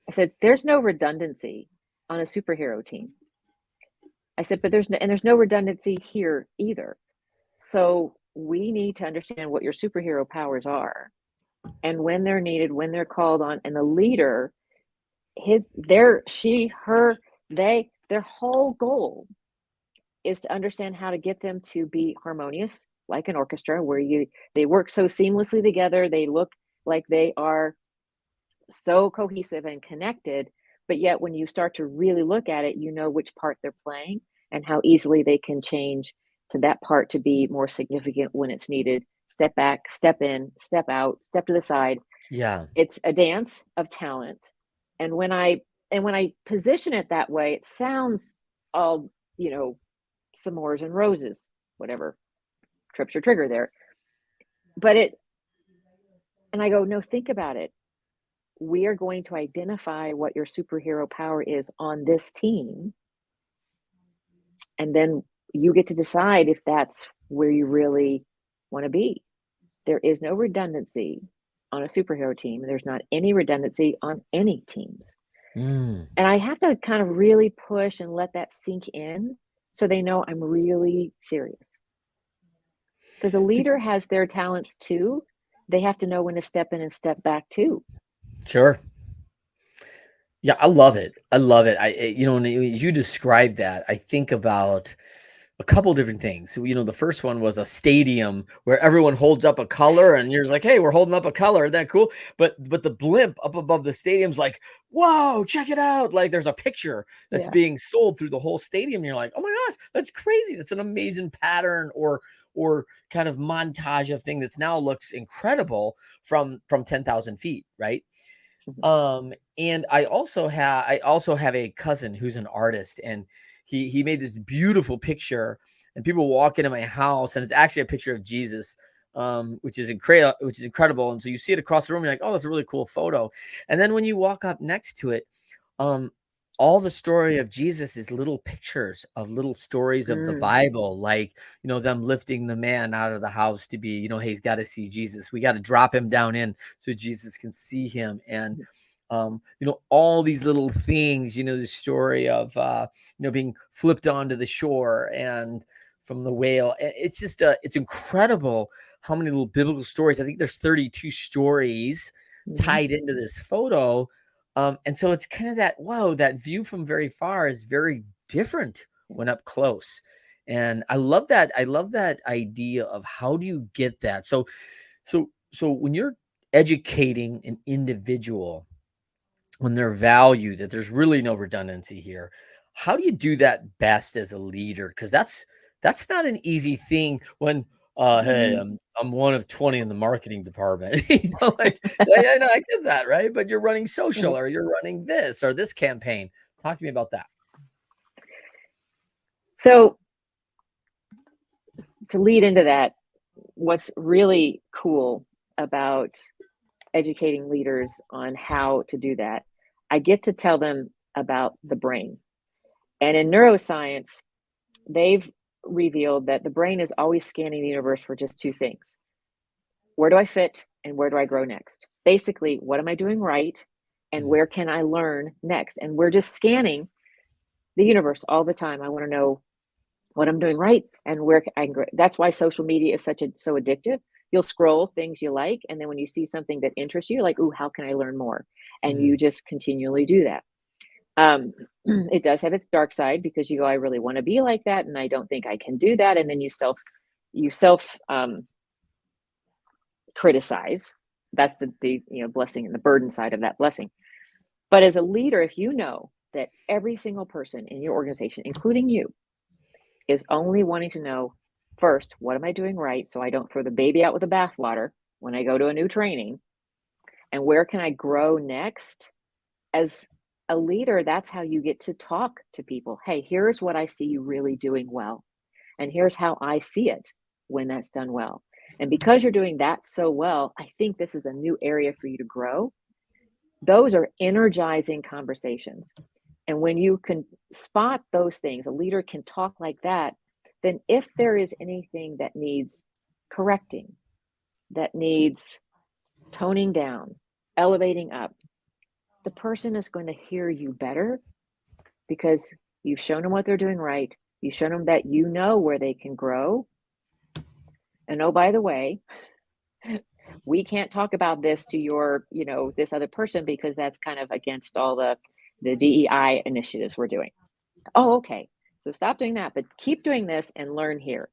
I said, there's no redundancy on a superhero team. I said, but there's no redundancy here either. So we need to understand what your superhero powers are and when they're needed, when they're called on, and the leader, their whole goal is to understand how to get them to be harmonious, like an orchestra, where they work so seamlessly together, they look like they are so cohesive and connected, but yet when you start to really look at it, you know which part they're playing and how easily they can change to that part to be more significant when it's needed. Step back, step in, step out, step to the side. Yeah. It's a dance of talent. And when I position it that way, it sounds all, s'mores and roses, whatever trips your trigger there. And I go, no, think about it. We are going to identify what your superhero power is on this team. And then you get to decide if that's where you really want to be. There is no redundancy on a superhero team. There's not any redundancy on any teams. Mm. And I have to kind of really push and let that sink in so they know I'm really serious. Because a leader has their talents too. They have to know when to step in and step back too. Sure. Yeah, I love it. I love it. When you describe that, I think about a couple different things. So, the first one was a stadium where everyone holds up a color, and you're like, "Hey, we're holding up a color. Isn't that cool?" But the blimp up above the stadium's like, "Whoa, check it out!" Like there's a picture that's Yeah. being sold through the whole stadium. And you're like, "Oh my gosh, that's crazy! That's an amazing pattern or kind of montage of thing that's now looks incredible from 10,000 feet, right?" Mhm. And I also have a cousin who's an artist, and he made this beautiful picture, and people walk into my house, and it's actually a picture of Jesus, which is incredible. And so you see it across the room, you're like, oh, that's a really cool photo. And then when you walk up next to it, um, all the story of Jesus is little pictures of little stories of the Mm. Bible, like, them lifting the man out of the house to be, hey, he's got to see Jesus. We got to drop him down in so Jesus can see him. And, all these little things, the story of, being flipped onto the shore and from the whale. It's just, it's incredible how many little biblical stories. I think there's 32 stories Mhm. tied into this photo. And so it's kind of that, wow, that view from very far is very different Yeah. when up close. And I love that. I love that idea of how do you get that? So when you're educating an individual, when they're valued, that there's really no redundancy here, how do you do that best as a leader? Because that's not an easy thing when hey, Mhm. I'm one of 20 in the marketing department. Like, yeah, I know, I get that, right? But you're running social, Right. or you're running this or this campaign. Talk to me about that. So to lead into that, what's really cool about educating leaders on how to do that, I get to tell them about the brain. And in neuroscience, they've revealed that the brain is always scanning the universe for just two things: where do I fit and where do I grow next? Basically, what am I doing right and Mm, where can I learn next? And we're just scanning the universe all the time. I want to know what I'm doing right and where I can grow. That's why social media is so addictive. You'll scroll things you like, and then when you see something that interests you, like, ooh, how can I learn more? And you mm, just continually do that. It does have its dark side because you go, I really want to be like that, and I don't think I can do that. And then you self criticize. That's the blessing and the burden side of that blessing. But as a leader, if you know that every single person in your organization, including you, is only wanting to know, first, what am I doing right so I don't throw the baby out with the bathwater when I go to a new training, and where can I grow next? As a leader, that's how you get to talk to people. Hey, here's what I see you really doing well, and here's how I see it when that's done well. And because you're doing that so well, I think this is a new area for you to grow. Those are energizing conversations. And when you can spot those things, a leader can talk like that, then if there is anything that needs correcting, that needs toning down, elevating up, the person is going to hear you better because you've shown them what they're doing right. You've shown them that you know where they can grow. And oh, by the way, we can't talk about this to your, this other person because that's kind of against all the DEI initiatives we're doing. Oh, okay. So stop doing that, but keep doing this and learn here.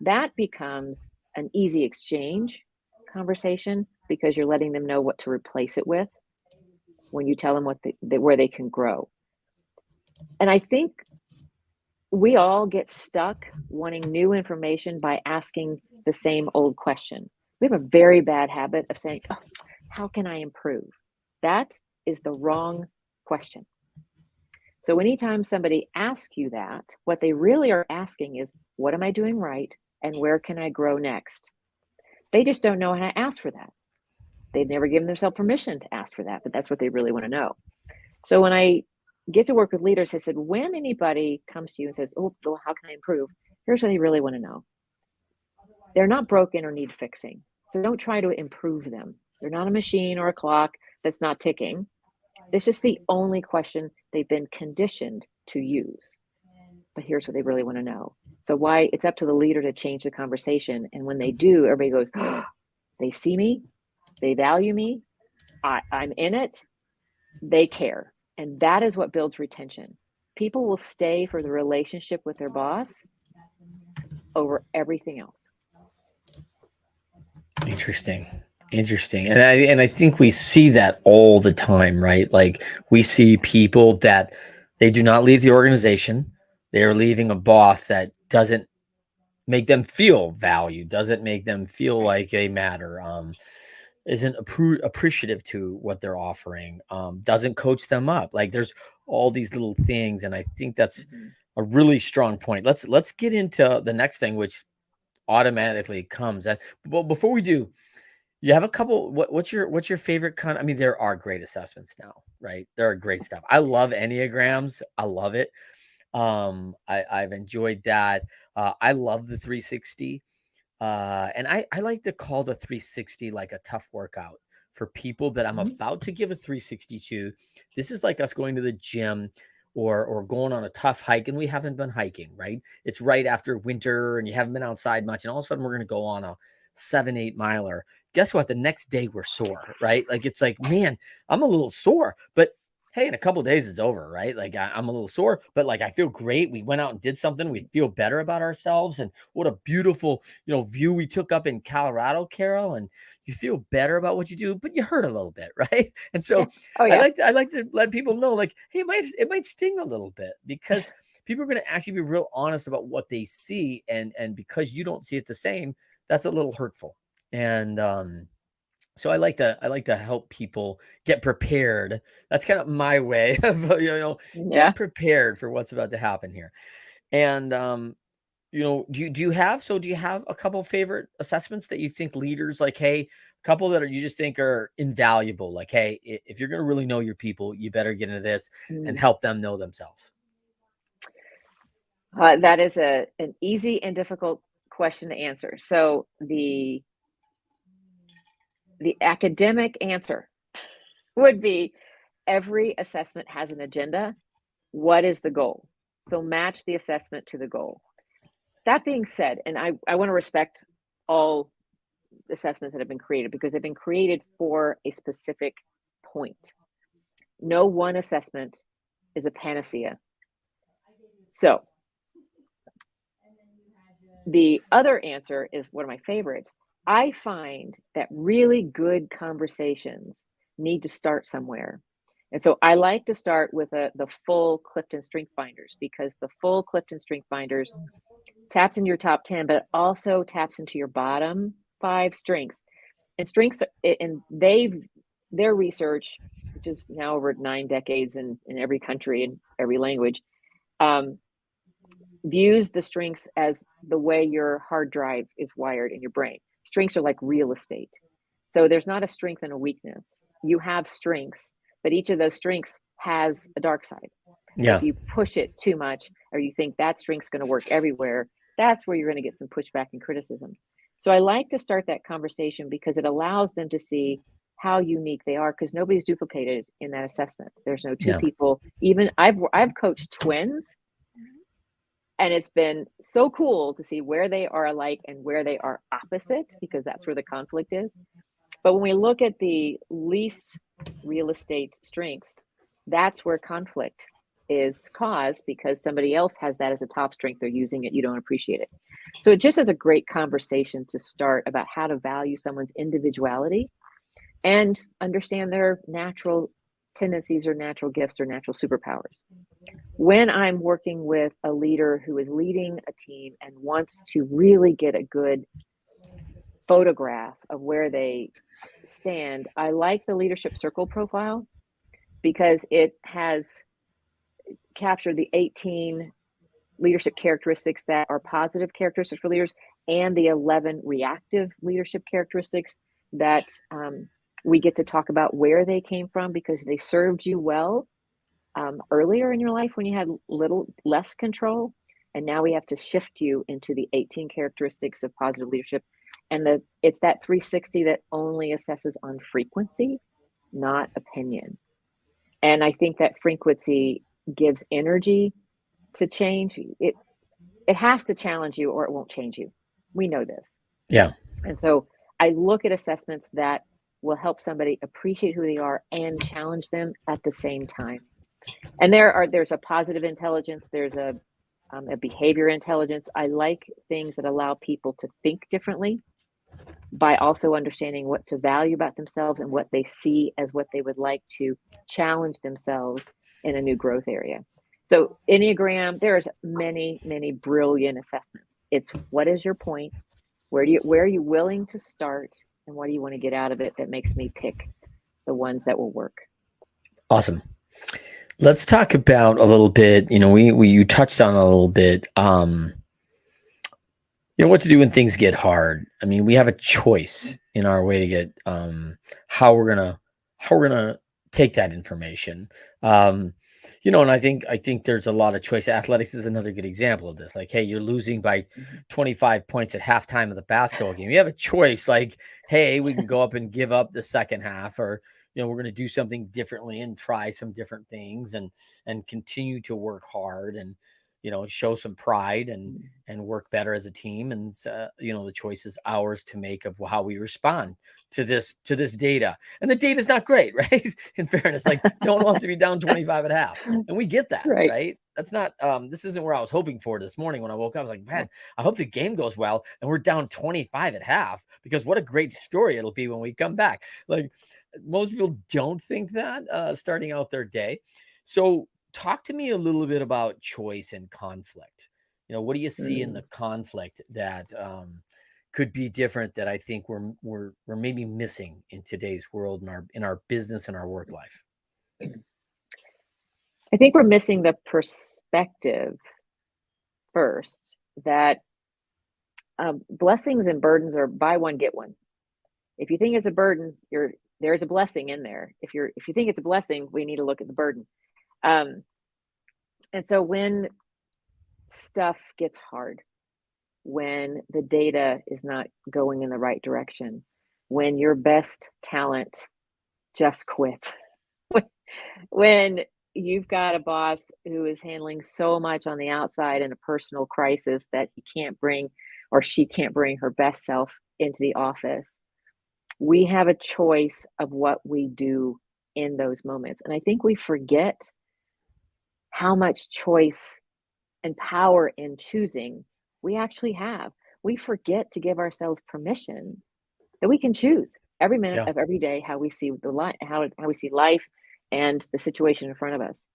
That becomes an easy exchange conversation because you're letting them know what to replace it with when you tell them where they can grow. And I think we all get stuck wanting new information by asking the same old question. We have a very bad habit of saying, oh, how can I improve? That is the wrong question. So anytime somebody asks you that, what they really are asking is, what am I doing right? And where can I grow next? They just don't know how to ask for that. They've never given themselves permission to ask for that, but that's what they really want to know. So when I get to work with leaders, I said, when anybody comes to you and says, oh, well, how can I improve? Here's what they really want to know. They're not broken or need fixing. So don't try to improve them. They're not a machine or a clock that's not ticking. It's just the only question they've been conditioned to use. But here's what they really want to know. So why it's up to the leader to change the conversation. And when they do, everybody goes, oh, they see me, they value me, I'm in it, they care. And that is what builds retention. People will stay for the relationship with their boss over everything else. Interesting. And I think we see that all the time, right? Like we see people that they do not leave the organization. They are leaving a boss that doesn't make them feel valued, doesn't make them feel like they matter, isn't appreciative to what they're offering, doesn't coach them up. Like there's all these little things, and I think that's a really strong point. Let's get into the next thing, which automatically comes. And well, before we do, you have a couple. What's your favorite kind? I mean, there are great assessments now, right? There are great stuff. I love Enneagrams. I love it. I've enjoyed that. I love the 360. And I like to call the 360 like a tough workout for people that I'm about to give a 360 to. This is like us going to the gym or going on a tough hike, and we haven't been hiking, right? It's right after winter and you haven't been outside much, and all of a sudden we're going to go on a 7-8 miler. Guess what? The next day we're sore, right? Like it's like, man, I'm a little sore, but hey, in a couple of days it's over, right? Like I'm a little sore, but like I feel great. We went out and did something. We feel better about ourselves, and what a beautiful, view we took up in Colorado, Carole. And you feel better about what you do, but you hurt a little bit, right? And so Oh, yeah. I like to let people know, like, hey, it might sting a little bit because people are going to actually be real honest about what they see, and because you don't see it the same, that's a little hurtful. And so I like to help people get prepared. That's kind of my way of Yeah. get prepared for what's about to happen here. And do you have a couple favorite assessments that you think leaders like, hey, a couple that you just think are invaluable, like, hey, if you're going to really know your people, you better get into this and help them know themselves? That is an easy and difficult question to answer. So the academic answer would be every assessment has an agenda. What is the goal? So match the assessment to the goal. That being said, and I want to respect all assessments that have been created because they've been created for a specific point. No one assessment is a panacea. So the other answer is one of my favorites. I find that really good conversations need to start somewhere. And so I like to start with the full Clifton Strength Finders, because the full Clifton Strength Finders taps into your top 10, but it also taps into your bottom 5 strengths. And strengths, and their research, which is now over 9 decades in every country and every language, views the strengths as the way your hard drive is wired in your brain. Strengths are like real estate. So there's not a strength and a weakness. You have strengths, but each of those strengths has a dark side. If Yeah. you push it too much, or you think that strength's going to work everywhere, that's where you're going to get some pushback and criticism. So I like to start that conversation because it allows them to see how unique they are, because nobody's duplicated in that assessment. There's no two Yeah. people. Even I've coached twins, and it's been so cool to see where they are alike and where they are opposite, because that's where the conflict is. But when we look at the least real estate strengths, that's where conflict is caused, because somebody else has that as a top strength. They're using it. You don't appreciate it. So it just is a great conversation to start about how to value someone's individuality and understand their natural tendencies or natural gifts or natural superpowers. When I'm working with a leader who is leading a team and wants to really get a good photograph of where they stand, I like the leadership circle profile, because it has captured the 18 leadership characteristics that are positive characteristics for leaders, and the 11 reactive leadership characteristics that we get to talk about where they came from, because they served you well earlier in your life when you had little less control, and now we have to shift you into the 18 characteristics of positive leadership. And it's that 360 that only assesses on frequency, not opinion. And I think that frequency gives energy to change. It has to challenge you or it won't change you. We know this. Yeah. And so I look at assessments that will help somebody appreciate who they are and challenge them at the same time. And there's a positive intelligence, there's a behavior intelligence. I like things that allow people to think differently by also understanding what to value about themselves and what they see as what they would like to challenge themselves in a new growth area. So Enneagram, there's many, many brilliant assessments. It's what is your point? Where are you willing to start? And what do you want to get out of it that makes me pick the ones that will work? Awesome. Let's talk about a little bit, you touched on a little bit, what to do when things get hard. I mean, we have a choice in our way to get, how we're gonna take that information. And I think there's a lot of choice. Athletics is another good example of this. Like, hey, you're losing by 25 points at halftime of the basketball game. You have a choice. Like, hey, we can go up and give up the second half, or we're going to do something differently and try some different things, and continue to work hard, and show some pride, and work better as a team. And the choice is ours to make of how we respond to this data. And the data is not great, right? In fairness, like, no one wants to be down 25 at half, and we get that, Right. right? That's not this isn't where I was hoping for this morning. When I woke up, I was like, man, I hope the game goes well and we're down 25 at half, because what a great story it'll be when we come back. Like, most people don't think that starting out their day. So talk to me a little bit about choice and conflict. What do you see in the conflict that could be different, that I think we're maybe missing in today's world, in our business and our work life? I think we're missing the perspective first that blessings and burdens are buy one, get one. If you think it's a burden, there's a blessing in there. If you think it's a blessing, we need to look at the burden. And so when stuff gets hard, when the data is not going in the right direction, when your best talent just quit, when you've got a boss who is handling so much on the outside in a personal crisis that he can't bring, or she can't bring her best self into the office, we have a choice of what we do in those moments. And I think we forget how much choice and power in choosing we actually have. We forget to give ourselves permission that we can choose every minute Yeah. of every day how we see how we see life and the situation in front of us.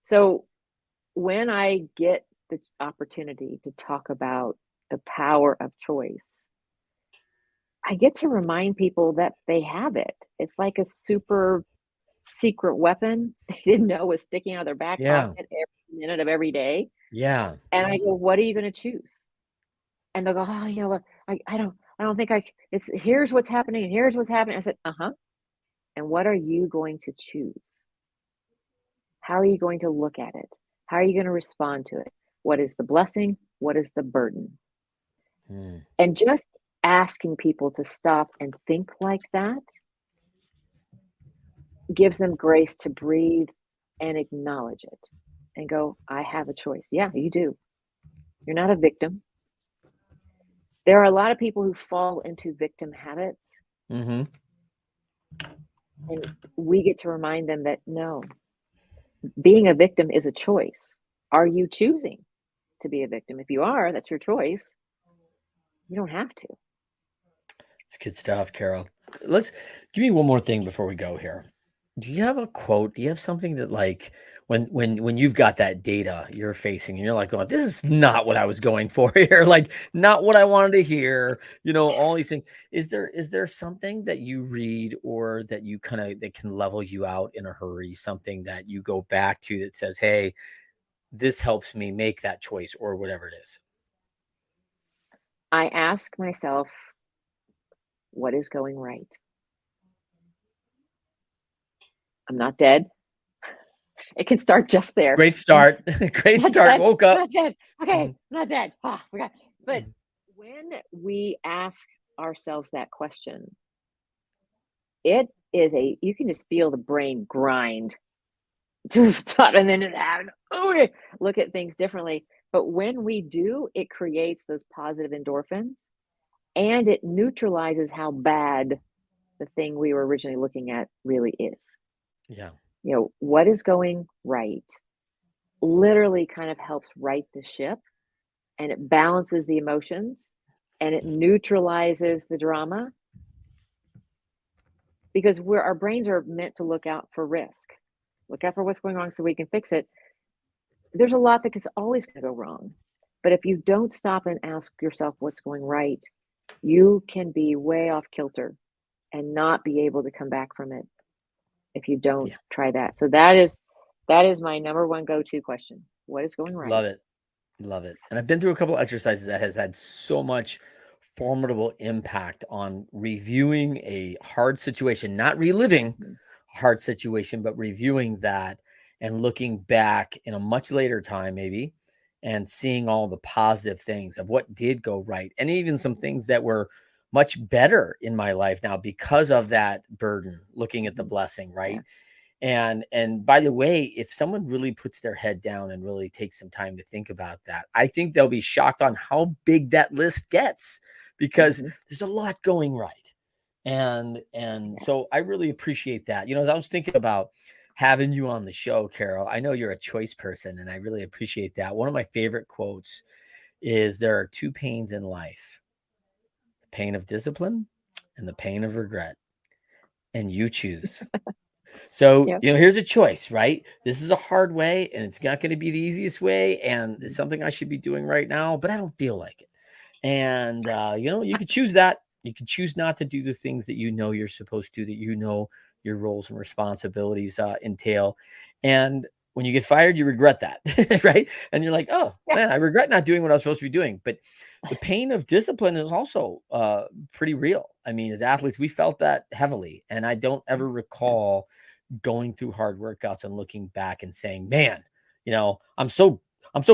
So when I get the opportunity to talk about the power of choice, I get to remind people that they have it. It's like a super secret weapon they didn't know was sticking out of their back Yeah. pocket every minute of every day. Yeah. And I go, what are you going to choose? And they'll go, oh, I don't think it's, here's what's happening. And here's what's happening. I said, and what are you going to choose? How are you going to look at it? How are you going to respond to it? What is the blessing? What is the burden? And just asking people to stop and think like that gives them grace to breathe and acknowledge it and go, I have a choice. Yeah, you do. You're not a victim. There are a lot of people who fall into victim habits. Mm-hmm. And we get to remind them that no, being a victim is a choice. Are you choosing to be a victim? If you are, that's your choice. You don't have to. It's good stuff, Carole. Let's give me one more thing before we go here. Do you have a quote? Do you have something that, like, when you've got that data you're facing and you're like, oh, this is not what I was going for here, like not what I wanted to hear, all these things. Is there something that you read or that you kind of that can level you out in a hurry, something that you go back to that says, hey, this helps me make that choice or whatever it is? I ask myself, what is going right? I'm not dead. It can start just there. Great start. Great Not start. dead. Woke up. Not dead. Okay, Mhm. not dead. Ah, forgot. But Mhm. when we ask ourselves that question, it is you can just feel the brain grind to stop and then just look at things differently. But when we do, it creates those positive endorphins and it neutralizes how bad the thing we were originally looking at really is. Yeah. What is going right literally kind of helps right the ship, and it balances the emotions and it neutralizes the drama, because our brains are meant to look out for risk, look out for what's going wrong so we can fix it. There's a lot that is always going to go wrong, but if you don't stop and ask yourself what's going right, you can be way off kilter and not be able to come back from it if you don't Yeah. try that. So that is my number one go-to question. What is going right? Love it. Love it. And I've been through a couple exercises that has had so much formidable impact on reviewing a hard situation, not reliving Mhm. a hard situation, but reviewing that and looking back in a much later time, maybe, and seeing all the positive things of what did go right. And even some things that were much better in my life now because of that burden, looking at the Mhm. blessing, Yeah. right? And by the way, if someone really puts their head down and really takes some time to think about that, I think they'll be shocked on how big that list gets, because Mhm. there's a lot going right. And Yeah. so I really appreciate that. As I was thinking about having you on the show, Carole, I know you're a choice person, and I really appreciate that. One of my favorite quotes is, there are two pains in life: the pain of discipline and the pain of regret, and you choose. So, Yeah. here's a choice, right? This is a hard way, and it's not going to be the easiest way, and it's Mhm. something I should be doing right now, but I don't feel like it. And you could choose that. You can choose not to do the things that you're supposed to, that your roles and responsibilities entail. And when you get fired, you regret that, right? And you're like, oh Yeah. man, I regret not doing what I was supposed to be doing. But the pain of discipline is also pretty real. I mean, as athletes, we felt that heavily, and I don't Yeah. ever recall going through hard workouts and looking back and saying, man, I'm so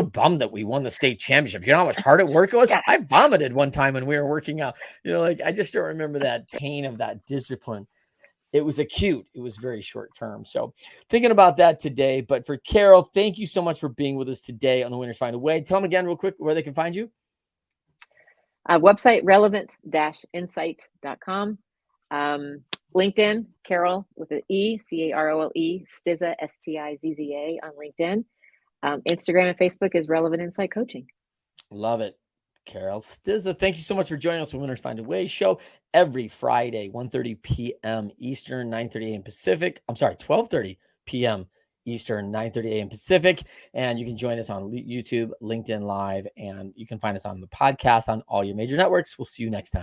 bummed that we won the state championships. You know how much hard work it was? Yeah. I vomited one time when we were working out. Like, I just don't remember that pain of that discipline. It was acute. It was very short term. So thinking about that today. But for Carole, thank you so much for being with us today on The Winners Find a Way. Tell them again real quick where they can find you. Website relevant-insight.com. LinkedIn, Carole with an E, Carole, Stizza, Stizza on LinkedIn. Instagram and Facebook is Relevant Insight Coaching. Love it. Carole Stizza, thank you so much for joining us on Winners Find a Way show every Friday, 1:30 p.m. Eastern, 9:30 a.m. Pacific. I'm sorry, 12:30 p.m. Eastern, 9:30 a.m. Pacific. And you can join us on YouTube, LinkedIn Live, and you can find us on the podcast on all your major networks. We'll see you next time.